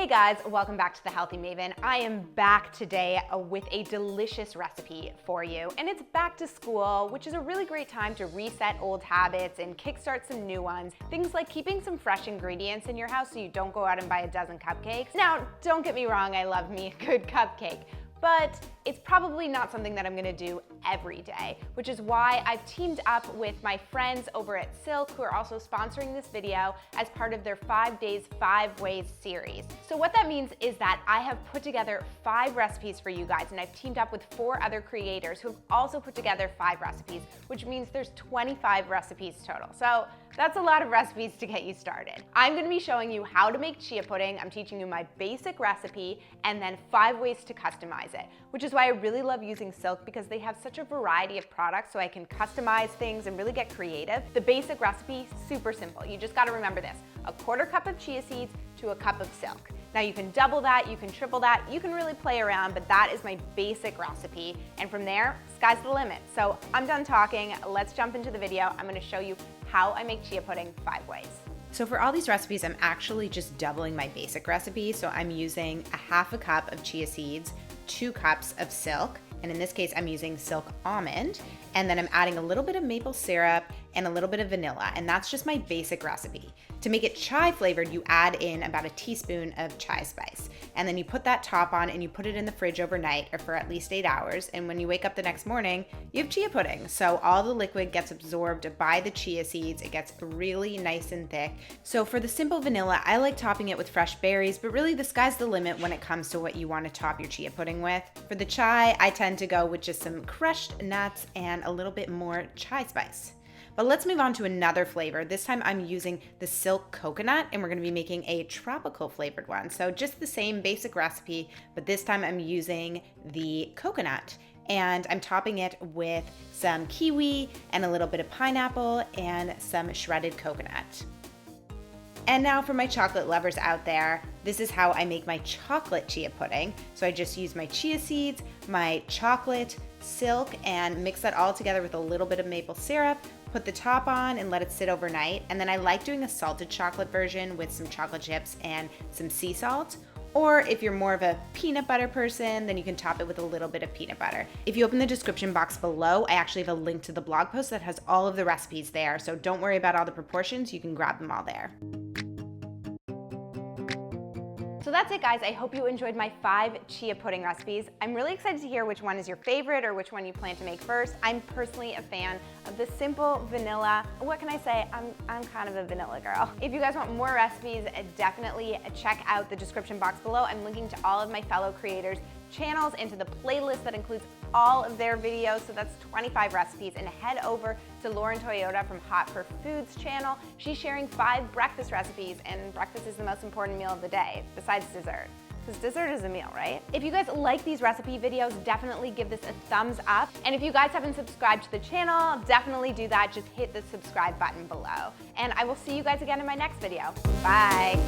guys, welcome back to the Healthy Maven. I am back today with a delicious recipe for you, and it's back to school, which is a really great time to reset old habits and kickstart some new ones. Things like keeping some fresh ingredients in your house so you don't go out and buy a dozen cupcakes. Now, don't get me wrong, I love me a good cupcake, but it's probably not something that I'm gonna do every day, which is why I've teamed up with my friends over at Silk, who are also sponsoring this video as part of their 5 days, 5 ways series. So what that means is that I have put together 5 recipes for you guys, and I've teamed up with 4 other creators who have also put together 5 recipes, which means there's 25 recipes total. So that's a lot of recipes to get you started. I'm gonna be showing you how to make chia pudding. I'm teaching you my basic recipe and then 5 ways to customize it, which is why I really love using Silk because they have such a variety of products so I can customize things and really get creative. The basic recipe, super simple. You just gotta remember this: a 1/4 cup of chia seeds to a cup of Silk. Now you can double that, you can triple that, you can really play around, but that is my basic recipe. And from there, sky's the limit. So I'm done talking, let's jump into the video. I'm gonna show you how I make chia pudding 5 ways. So for all these recipes, I'm actually just doubling my basic recipe. So I'm using a 1/2 cup of chia seeds, 2 cups of Silk, and in this case, I'm using Silk almond, and then I'm adding a little bit of maple syrup and a little bit of vanilla, and that's just my basic recipe. To make it chai flavored, you add in about a teaspoon of chai spice, and then you put that top on and you put it in the fridge overnight or for at least 8 hours, and when you wake up the next morning, you have chia pudding. So all the liquid gets absorbed by the chia seeds, it gets really nice and thick. So for the simple vanilla, I like topping it with fresh berries, but really the sky's the limit when it comes to what you want to top your chia pudding with. For the chai, I tend to go with just some crushed nuts and a little bit more chai spice. But let's move on to another flavor. This time I'm using the Silk coconut, and we're gonna be making a tropical flavored one. So just the same basic recipe, but this time I'm using the coconut, and I'm topping it with some kiwi and a little bit of pineapple and some shredded coconut. And now for my chocolate lovers out there, this is how I make my chocolate chia pudding. So I just use my chia seeds, my chocolate, Silk, and mix that all together with a little bit of maple syrup, put the top on and let it sit overnight. And then I like doing a salted chocolate version with some chocolate chips and some sea salt. Or if you're more of a peanut butter person, then you can top it with a little bit of peanut butter. If you open the description box below, I actually have a link to the blog post that has all of the recipes there. So don't worry about all the proportions, you can grab them all there. So that's it, guys. I hope you enjoyed my 5 chia pudding recipes. I'm really excited to hear which one is your favorite or which one you plan to make first. I'm personally a fan of the simple vanilla. What can I say? I'm kind of a vanilla girl. If you guys want more recipes, definitely check out the description box below. I'm linking to all of my fellow creators' channels into the playlist that includes all of their videos, so that's 25 recipes, and head over to Lauren Toyota from Hot for Foods channel. She's sharing 5 breakfast recipes, and breakfast is the most important meal of the day, besides dessert. Because dessert is a meal, right? If you guys like these recipe videos, definitely give this a thumbs up. And if you guys haven't subscribed to the channel, definitely do that. Just hit the subscribe button below. And I will see you guys again in my next video. Bye.